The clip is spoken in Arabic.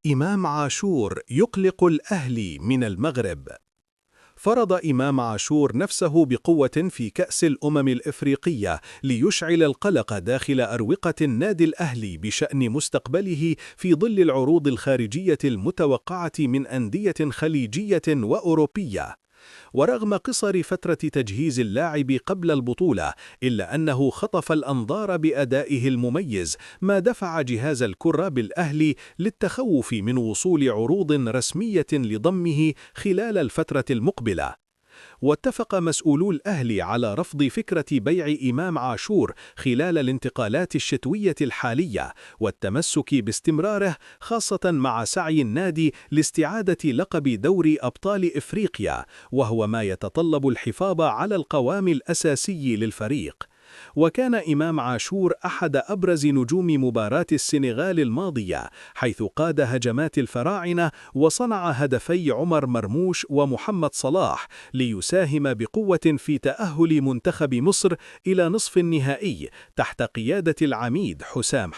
إمام عاشور يقلق الأهلي من المغرب. فرض إمام عاشور نفسه بقوة في كأس الأمم الإفريقية ليشعل القلق داخل أروقة النادي الأهلي بشأن مستقبله في ظل العروض الخارجية المتوقعة من أندية خليجية وأوروبية. ورغم قصر فترة تجهيز اللاعب قبل البطولة، إلا أنه خطف الأنظار بأدائه المميز، ما دفع جهاز الكرة بالأهلي للتخوف من وصول عروض رسمية لضمه خلال الفترة المقبلة. واتفق مسؤولو الأهلي على رفض فكرة بيع إمام عاشور خلال الانتقالات الشتوية الحالية، والتمسك باستمراره، خاصة مع سعي النادي لاستعادة لقب دوري أبطال إفريقيا، وهو ما يتطلب الحفاظ على القوام الأساسي للفريق. وكان إمام عاشور أحد أبرز نجوم مباراة السنغال الماضية، حيث قاد هجمات الفراعنة وصنع هدفي عمر مرموش ومحمد صلاح ليساهم بقوة في تأهل منتخب مصر إلى نصف النهائي تحت قيادة العميد حسام